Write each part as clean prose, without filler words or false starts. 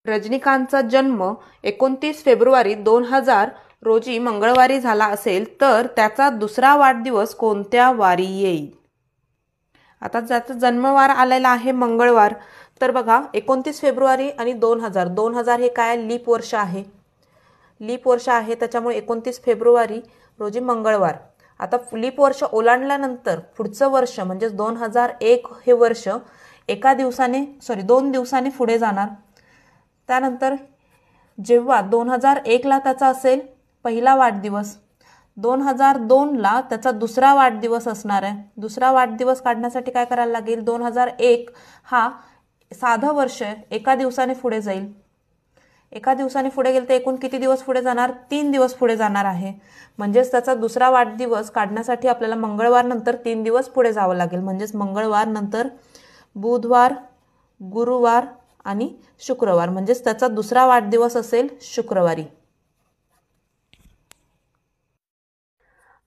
रजनीकांतचा जन्म 29 फेब्रुवारी 2000 रोजी मंगळवारी झाला असेल तर त्याचा दुसरा वाढदिवस कोणत्या वारी येईल? आता ज्याचा जन्मवार आलेला आहे मंगळवार, तर बघा 29 फेब्रुवारी आणि 2000 हे काय लीप वर्ष आहे. लीप वर्ष आहे त्याच्यामुळे 29 फेब्रुवारी रोजी मंगळवार. आता लीप वर्ष ओलांडल्यानंतर पुढचं वर्ष म्हणजे 2001 हे वर्ष एका दिवसाने 2 दिवसाने पुढे जाणार. त्यानंतर जेव्हा 2001ला त्याचा असेल पहिला वाढदिवस, 2002ला त्याचा दुसरा वाढदिवस असणार आहे. दुसरा वाढदिवस काढण्यासाठी काय करायला लागेल? 2001 हा साधं वर्ष एका दिवसाने पुढे जाईल. एका दिवसाने पुढे गेले तर एकूण किती दिवस पुढे जाणार? 3 दिवस पुढे जाणार आहे. म्हणजेच त्याचा दुसरा वाढदिवस काढण्यासाठी आपल्याला मंगळवार नंतर 3 दिवस पुढे जावं लागेल. म्हणजेच मंगळवार नंतर बुधवार, गुरुवार आणि शुक्रवार, म्हणजेच त्याचा दुसरा वाढदिवस असेल शुक्रवारी.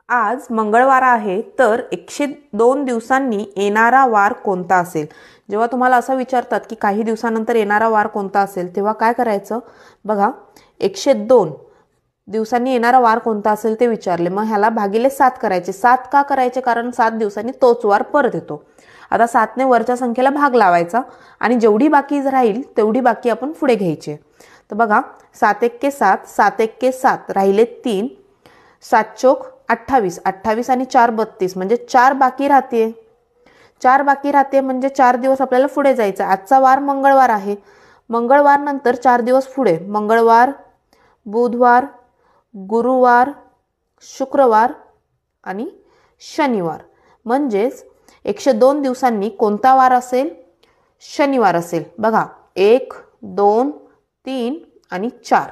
आज मंगळवार आहे तर 102 दिवसांनी येणारा वार कोणता असेल? जेव्हा तुम्हाला असं विचारतात की काही दिवसानंतर येणारा वार कोणता असेल तेव्हा काय करायचं? बघा 102 दिवसांनी येणारा वार कोणता असेल ते विचारले, मग ह्याला भागिले 7 करायचे. 7 का करायचे? कारण 7 दिवसांनी तोच वार परत येतो. आता 7ने वरच्या संख्येला भाग लावायचा आणि जेवढी बाकी राहील तेवढी बाकी आपण पुढे घ्यायची. तर बघा 7 एक्के 7, 7 एक्के 7 राहिले 3, 7 चोक 28, 28 आणि 4 32, म्हणजे 4 बाकी राहते. 4 बाकी राहते म्हणजे 4 दिवस आपल्याला पुढे जायचं. आजचा वार मंगळवार आहे. मंगळवार नंतर 4 दिवस पुढे मंगळवार, बुधवार, गुरुवार, शुक्रवार आणि शनिवार. म्हणजेच 102 दिवसांनी कोणता वार असेल? शनिवार असेल. बघा 1, 2, 3 आणि 4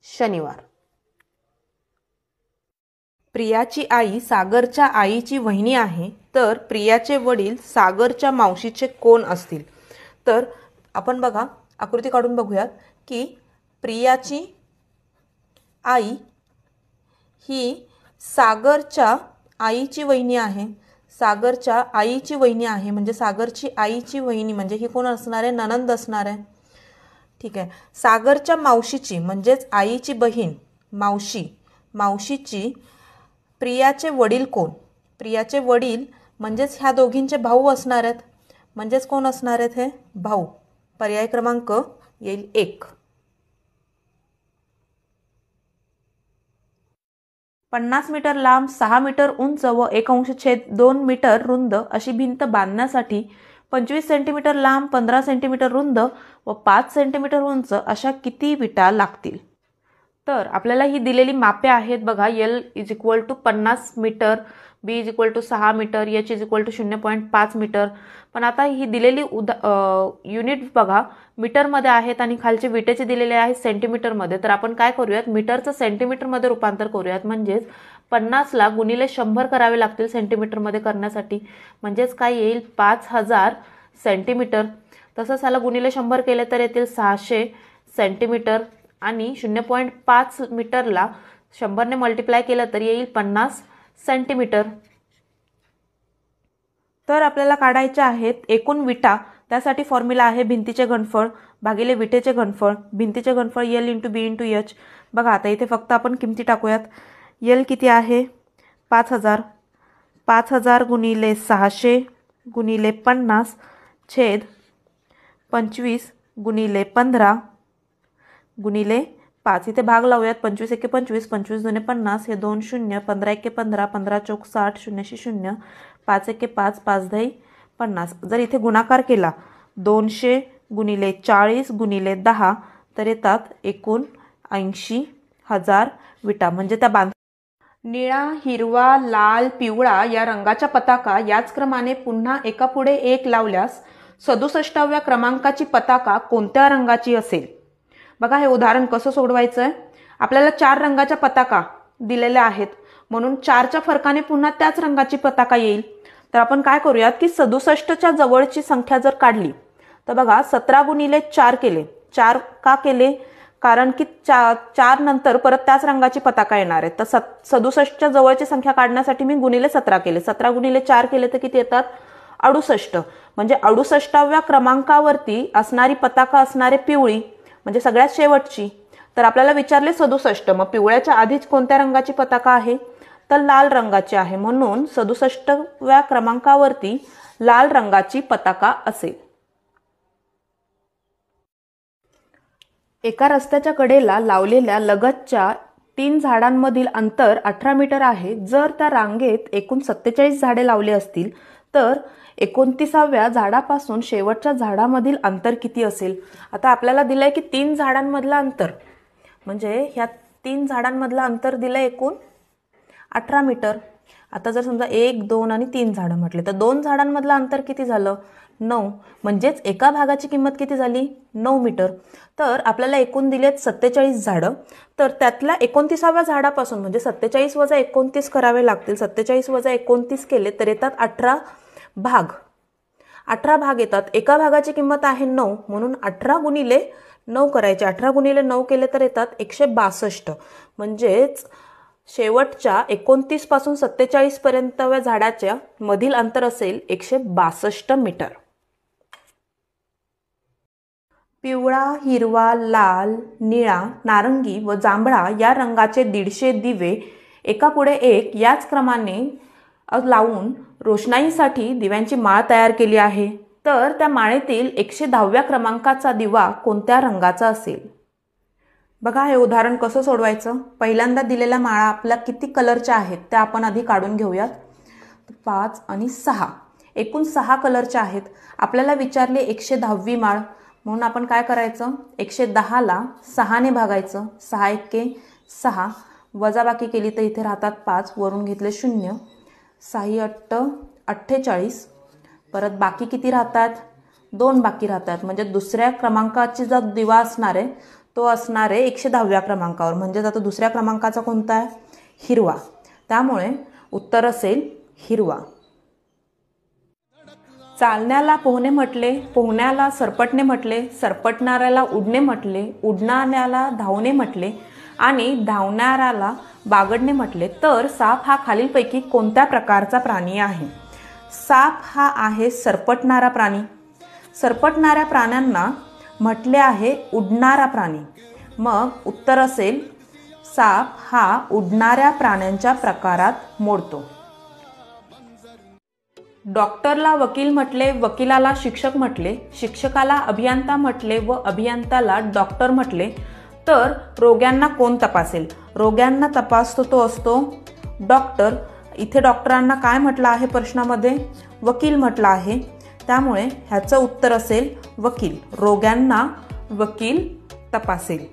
शनिवार. प्रियाची आई सागरच्या आईची वहिनी आहे तर प्रियाचे वडील सागरच्या मावशीचे कोण असतील? तर आपण बघा आकृती काढून बघूयात की प्रियाची आई ही सागरच्या आईची वहिनी आहे. सागरच्या आईची वहिनी आहे म्हणजे सागरची आईची वहिनी म्हणजे ही कोण असणार आहे? नणंद असणार आहे. ठीक आहे. सागरच्या मावशीची म्हणजेच आईची बहीण मावशी, मावशीची प्रियाचे वडील कोण? प्रियाचे वडील म्हणजेच ह्या दोघींचे भाऊ असणार आहेत. म्हणजेच कोण असणार आहेत? हे भाऊ. पर्याय क्रमांक येईल 1. 50 मीटर लांब, 6 मीटर उंच व 1/2 मीटर रुंद अशी भिंत बांधण्यासाठी 25 सेंटीमीटर लांब, 15 सेंटीमीटर रुंद व 5 सेंटीमीटर उंच अशा किती विटा लागतील? तर आपल्याला ही दिलेली मापे आहेत. बघा L = 50 metre, B = 6 metre, H = 0.5 metre. पण आता ही दिलेली युनिट बघा मीटरमध्ये आहेत आणि खालचे विटेचे दिलेले आहेत सेंटीमीटरमध्ये. तर आपण काय करूयात? मीटरचं सेंटीमीटरमध्ये रूपांतर करूयात. म्हणजेच 50ला गुणिले 100 करावे लागतील सेंटीमीटरमध्ये करण्यासाठी. म्हणजेच काय येईल? 5000 सेंटीमीटर. तसंच ह्याला गुणिले 100 केले तर येतील 600 सेंटीमीटर आणि 0.5 मीटरला 100ने मल्टिप्लाय केलं तर येईल 50 सेंटीमीटर. तर आपल्याला काढायचे आहेत एकूण विटा. त्यासाठी फॉर्म्युला आहे भिंतीचे घनफळ भागिले विटेचे घनफळ. भिंतीचे घनफळ L × B × H. बघा आता इथे फक्त आपण किमती टाकूयात. L किती आहे? 5000. 5000 गुणिले 600 गुणिले 50 छेद 25 गुणिले 15 गुणिले 5. इथे भाग लावूयात. 25 एक्के 25, 25 दुने 50, हे 2 शून्य, 15 एक्के 15, 15 चौक 60, 0 0, 5 एक्के 5, 5 10 50. जर इथे गुणाकार केला 200 गुणिले 40 गुणिले 10 तर येतात एकूण 80,000 विटा. म्हणजे त्या निळा, हिरवा, लाल, पिवळा या रंगाच्या पताका याच क्रमाने पुन्हा एकापुढे एक लावल्यास 67व्या क्रमांकाची पताका कोणत्या रंगाची असेल? बघा हे उदाहरण कसं सोडवायचं आहे? आपल्याला 4 रंगाच्या पताका दिलेल्या आहेत म्हणून 4च्या फरकाने पुन्हा त्याच रंगाची पताका येईल. तर आपण काय करूयात की 67च्या जवळची संख्या जर काढली तर बघा 17 गुणिले 4 केले. 4 का केले? कारण की 4 नंतर परत त्याच रंगाची पताका येणार आहे. तर 67च्या जवळची संख्या काढण्यासाठी मी गुणिले 17 केले. 17 गुणिले 4 केले तर किती येतात? 68. म्हणजे 68व्या क्रमांकावरती असणारी पताका असणारे पिवळी म्हणजे सगळ्यात शेवटची. तर आपल्याला विचारले 67. मग पिवळ्याच्या आधीच कोणत्या रंगाची पताका आहे? तर लाल रंगाची आहे. म्हणून 67व्या क्रमांकावरती लाल रंगाची पताका असेल. एका रस्त्याच्या कडेला लावलेल्या लगतच्या 3 झाडांमधील अंतर 18 मीटर आहे. जर त्या रांगेत एकूण 47 झाडे लावली असतील तर 29व्या झाडापासून शेवटच्या झाडामधील अंतर किती असेल? आता आपल्याला दिलंय की 3 झाडांमधलं अंतर, म्हणजे ह्या 3 झाडांमधलं अंतर दिलंय एकूण 18 मीटर. आता जर समजा 1, 2 आणि 3 झाडं म्हटले तर 2 झाडांमधलं अंतर किती झालं? 9. म्हणजेच एका भागाची किंमत किती झाली? 9 मीटर. तर आपल्याला एकूण दिलेत 47 झाडं. तर त्यातल्या 29व्या झाडापासून म्हणजे 47 वजा 29 करावे लागतील. 47 वजा 29 केले तर येतात 18 भाग. 18 भाग येतात. एका भागाची किंमत आहे 9, म्हणून 18 गुणिले 9 करायचे. 18 गुणिले 9 केले तर येतात 162. म्हणजेच शेवटच्या 29 पासून 47 पर्यंतव्या झाडाच्या मधील अंतर असेल 162 मीटर. पिवळा, हिरवा, लाल, निळा, नारंगी व जांभळा या रंगाचे 150 दिवे एकापुढे एक याच क्रमाने लावून रोषणाईसाठी दिव्यांची माळ तयार केली आहे. तर त्या माळेतील 110व्या क्रमांकाचा दिवा कोणत्या रंगाचा असेल? बघा हे उदाहरण कसं सोडवायचं. पहिल्यांदा दिलेल्या माळा आपल्या किती कलरच्या आहेत त्या आपण आधी काढून घेऊयात. 5 आणि 6 एकूण 6 कलरच्या आहेत. आपल्याला विचारले 110वी माळ, म्हणून आपण काय करायचं? 110ला 6ने भागायचं. 6 एके 6, वजाबाकी केली तर इथे राहतात 5, वरून घेतले 0. 6 8 48. परत बाकी किती राहतात? 2 बाकी राहतात. म्हणजे दुसऱ्या क्रमांकाची जो दिवा असणार आहे तो असणार आहे 110व्या क्रमांकावर. म्हणजे आता दुसऱ्या क्रमांकाचा कोणता आहे? हिरवा. त्यामुळे उत्तर असेल हिरवा. चालण्याला पोहणे म्हटले, पोहण्याला सरपटणे म्हटले, सरपटणाऱ्याला उडणे म्हटले, उडणाऱ्याला धावणे म्हटले आणि धावणाऱ्याला बागडणे म्हटले. तर साप हा खालीलपैकी कोणत्या प्रकारचा प्राणी आहे? साप हा आहे सरपटणारा प्राणी. सरपटणाऱ्या प्राण्यांना म्हटले आहे उडणारा प्राणी. मग उत्तर असेल साप हा उडणाऱ्या प्राण्यांच्या प्रकारात मोडतो. डॉक्टरला वकील म्हटले, वकिलाला शिक्षक म्हटले, शिक्षकाला अभियंता म्हटले व अभियंताला डॉक्टर म्हटले. तर रोग्यांना कोण तपासेल? रोग्यांना तपासतो तो असतो डॉक्टर. इथे डॉक्टरांना काय म्हटलं आहे प्रश्नामध्ये? वकील म्हटलं आहे. त्यामुळे ह्याचं उत्तर असेल वकील. रोग्यांना वकील तपासेल.